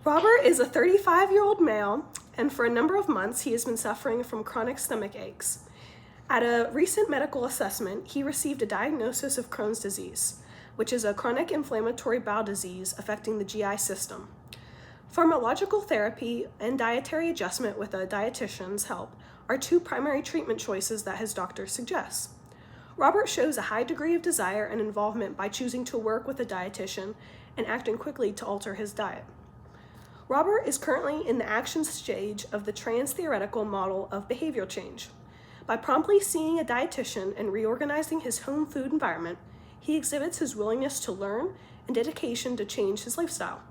Robert is a 35-year-old male, and for a number of months he has been suffering from chronic stomach aches. At a recent medical assessment, he received a diagnosis of Crohn's disease, which is a chronic inflammatory bowel disease affecting the GI system. Pharmacological therapy and dietary adjustment with a dietitian's help are two primary treatment choices that his doctor suggests. Robert shows a high degree of desire and involvement by choosing to work with a dietitian and acting quickly to alter his diet. Robert is currently in the action stage of the trans-theoretical model of behavioral change. By promptly seeing a dietitian and reorganizing his home food environment, he exhibits his willingness to learn and dedication to change his lifestyle.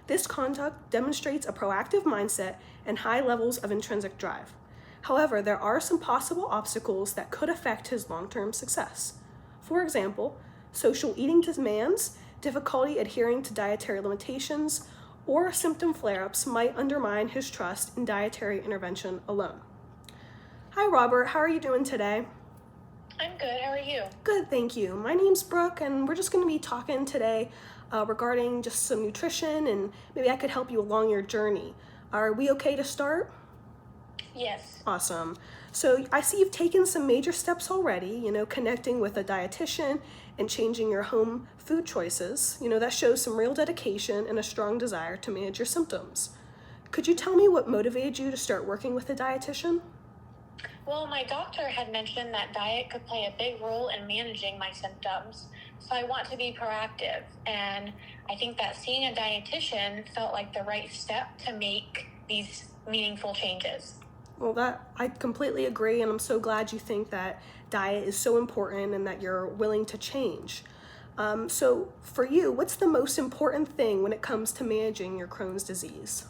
This conduct demonstrates a proactive mindset and high levels of intrinsic drive. However, there are some possible obstacles that could affect his long-term success. For example, social eating demands, difficulty adhering to dietary limitations, or symptom flare-ups might undermine his trust in dietary intervention alone. Hi, Robert. How are you doing today? I'm good. How are you? Good, thank you. My name's Brooke, and we're just going to be talking today regarding just some nutrition, and maybe I could help you along your journey. Are we okay to start? Yes. Awesome. So I see you've taken some major steps already, connecting with a dietitian and changing your home food choices. That shows some real dedication and a strong desire to manage your symptoms. Could you tell me what motivated you to start working with a dietitian? Well, my doctor had mentioned that diet could play a big role in managing my symptoms, so I want to be proactive. And I think that seeing a dietitian felt like the right step to make these meaningful changes. Well, I completely agree, and I'm so glad you think that diet is so important and that you're willing to change. So for you, what's the most important thing when it comes to managing your Crohn's disease?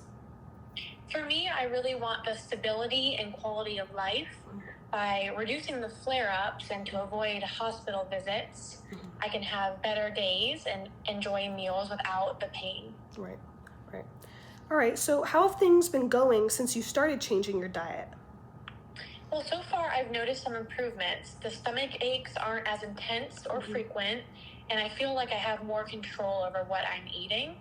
For me, I really want the stability and quality of life by reducing the flare-ups and to avoid hospital visits. I can have better days and enjoy meals without the pain. Right. All right, so how have things been going since you started changing your diet? Well, so far I've noticed some improvements. The stomach aches aren't as intense or frequent, and I feel like I have more control over what I'm eating.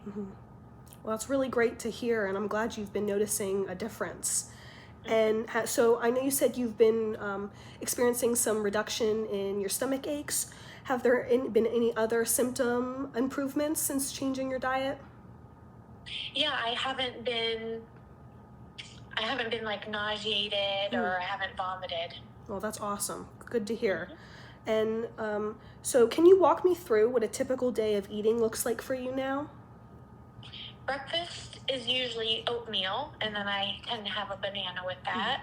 Well, that's really great to hear, and I'm glad you've been noticing a difference. And so I know you said you've been experiencing some reduction in your stomach aches. Have there been any other symptom improvements since changing your diet? Yeah, I haven't been like nauseated or I haven't vomited. Well, that's awesome. Good to hear. And so can you walk me through what a typical day of eating looks like for you now? Breakfast is usually oatmeal, and then I tend to have a banana with that.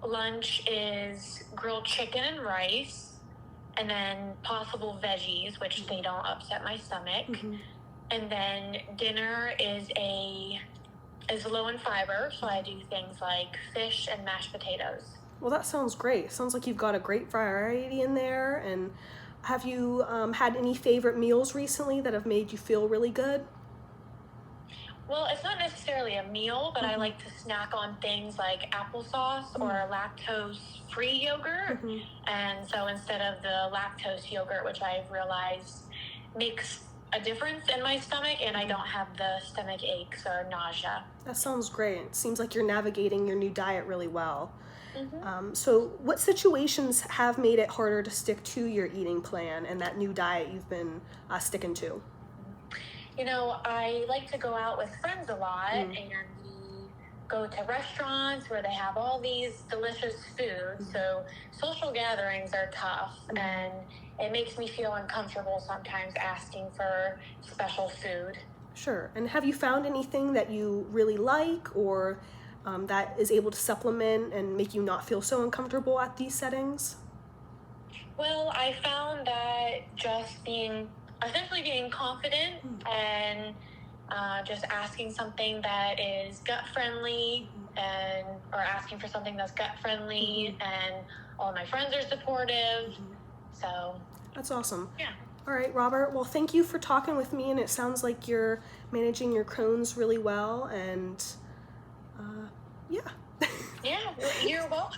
Lunch is grilled chicken and rice, and then possible veggies, which they don't upset my stomach. And then dinner is low in fiber, so I do things like fish and mashed potatoes. Well, that sounds great. Sounds like you've got a great variety in there. And have you had any favorite meals recently that have made you feel really good? Well, it's not necessarily a meal, but I like to snack on things like applesauce or lactose-free yogurt. And so instead of the lactose yogurt, which I've realized makes a difference in my stomach, and I don't have the stomach aches or nausea. That sounds great. It seems like you're navigating your new diet really well. So what situations have made it harder to stick to your eating plan and that new diet you've been sticking to? I like to go out with friends a lot, and we go to restaurants where they have all these delicious foods. So social gatherings are tough, and it makes me feel uncomfortable sometimes asking for special food. Sure. And have you found anything that you really like or that is able to supplement and make you not feel so uncomfortable at these settings? Well, I found that just essentially being confident and just asking something that is gut friendly or asking for something that's gut friendly, and all my friends are supportive. So that's awesome. Yeah. All right, Robert. Well, thank you for talking with me, and it sounds like you're managing your Crohn's really well, and yeah. Yeah, you're welcome.